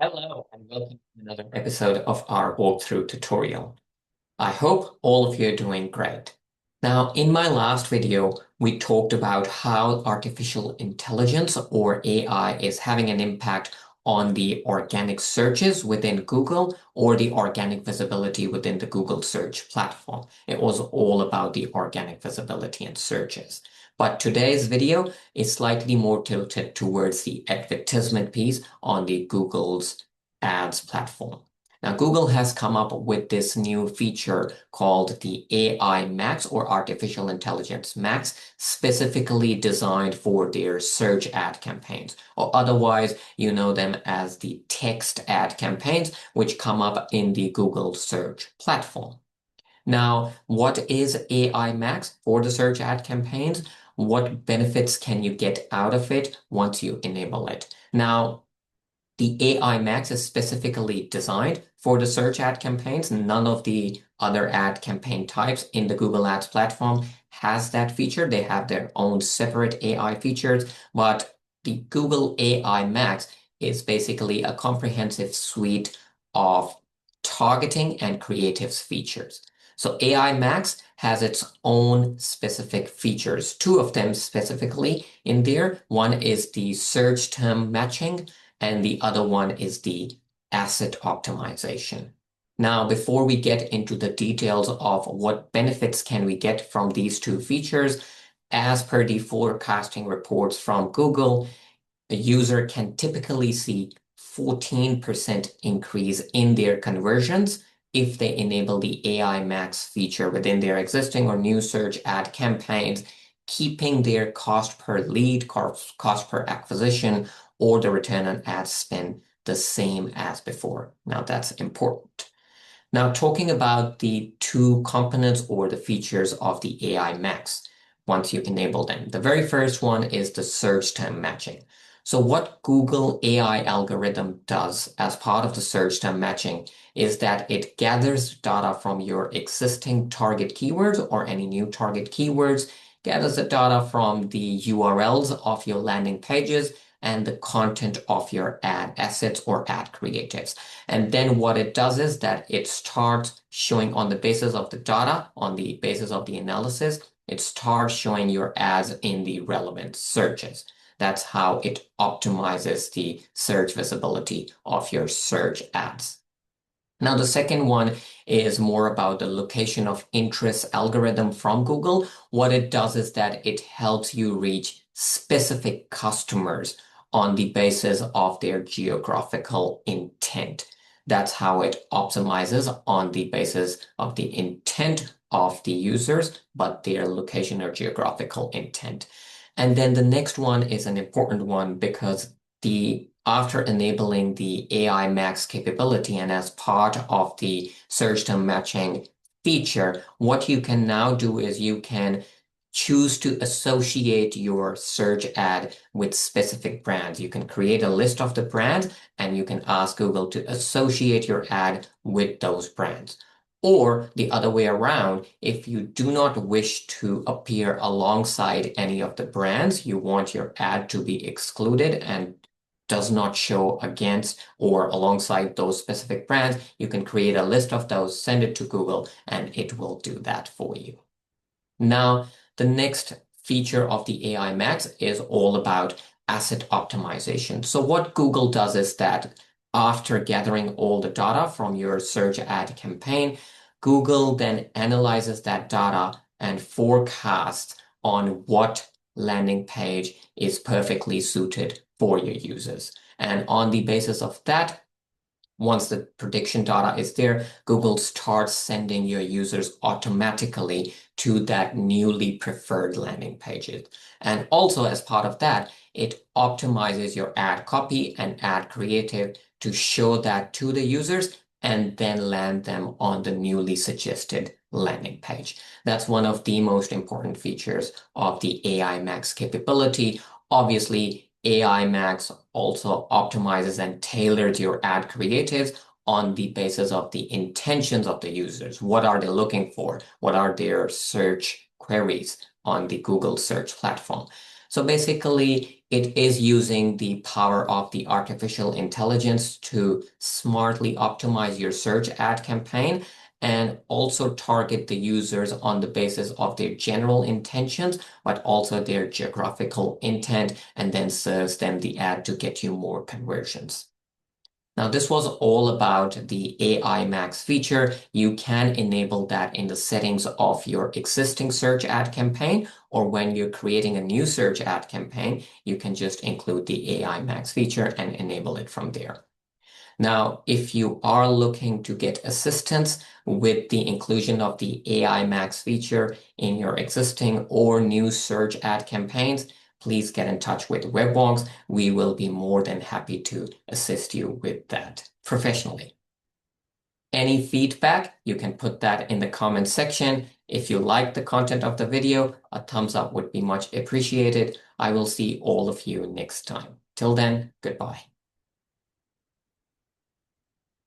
Hello and welcome to another episode of our walkthrough tutorial. I hope all of you are doing great. Now, in my last video, we talked about how artificial intelligence or AI is having an impact on the organic searches within Google or the organic visibility within the Google search platform. It was all about the organic visibility and searches. But today's video is slightly more tilted towards the advertisement piece on the Google's ads platform. Now, Google has come up with this new feature called the AI Max or Artificial Intelligence Max, specifically designed for their search ad campaigns, or otherwise you know them as the text ad campaigns, which come up in the Google search platform. Now, what is AI Max for the search ad campaigns? What benefits can you get out of it once you enable it? Now, the AI Max is specifically designed for the search ad campaigns. None of the other ad campaign types in the Google Ads platform has that feature. They have their own separate AI features, but the Google AI Max is basically a comprehensive suite of targeting and creatives features. So AI Max has its own specific features, two of them specifically in there. One is the search term matching, and the other one is the asset optimization. Now, before we get into the details of what benefits can we get from these two features, as per the forecasting reports from Google, a user can typically see 14% increase in their conversions if they enable the AI Max feature within their existing or new search ad campaigns, keeping their cost per lead, cost per acquisition, or the return on ad spend the same as before. Now, that's important. Now, talking about the two components or the features of the AI Max, once you enable them. The very first one is the search term matching. So what Google AI algorithm does as part of the search term matching is that it gathers data from your existing target keywords or any new target keywords, gathers the data from the URLs of your landing pages and the content of your ad assets or ad creatives. And then what it does is that it starts showing on the basis of the data, on the basis of the analysis, it starts showing your ads in the relevant searches. That's how it optimizes the search visibility of your search ads. Now, the second one is more about the location of interest algorithm from Google. What it does is that it helps you reach specific customers on the basis of their geographical intent. That's how it optimizes on the basis of the intent of the users, but their location or geographical intent. And then the next one is an important one because after enabling the AI Max capability and as part of the search term matching feature, what you can now do is you can choose to associate your search ad with specific brands. You can create a list of the brands and you can ask Google to associate your ad with those brands. Or the other way around, if you do not wish to appear alongside any of the brands, you want your ad to be excluded and does not show against or alongside those specific brands, you can create a list of those, send it to Google, and it will do that for you. Now, the next feature of the AI Max is all about asset optimization. So what Google does is that after gathering all the data from your search ad campaign, Google then analyzes that data and forecasts on what landing page is perfectly suited for your users. And on the basis of that, once the prediction data is there, Google starts sending your users automatically to that newly preferred landing pages. And also as part of that, it optimizes your ad copy and ad creative to show that to the users and then land them on the newly suggested landing page. That's one of the most important features of the AI Max capability. Obviously, AI Max also optimizes and tailors your ad creatives on the basis of the intentions of the users. What are they looking for? What are their search queries on the Google search platform? So basically, It is using the power of the artificial intelligence to smartly optimize your search ad campaign and also target the users on the basis of their general intentions, but also their geographical intent, and then serves them the ad to get you more conversions. Now, this was all about the AI Max feature. You can enable that in the settings of your existing search ad campaign, or when you're creating a new search ad campaign, you can just include the AI Max feature and enable it from there. Now, if you are looking to get assistance with the inclusion of the AI Max feature in your existing or new search ad campaigns, please get in touch with Web Wonks. We will be more than happy to assist you with that professionally. Any feedback, you can put that in the comment section. If you like the content of the video, a thumbs up would be much appreciated. I will see all of you next time. Till then, goodbye.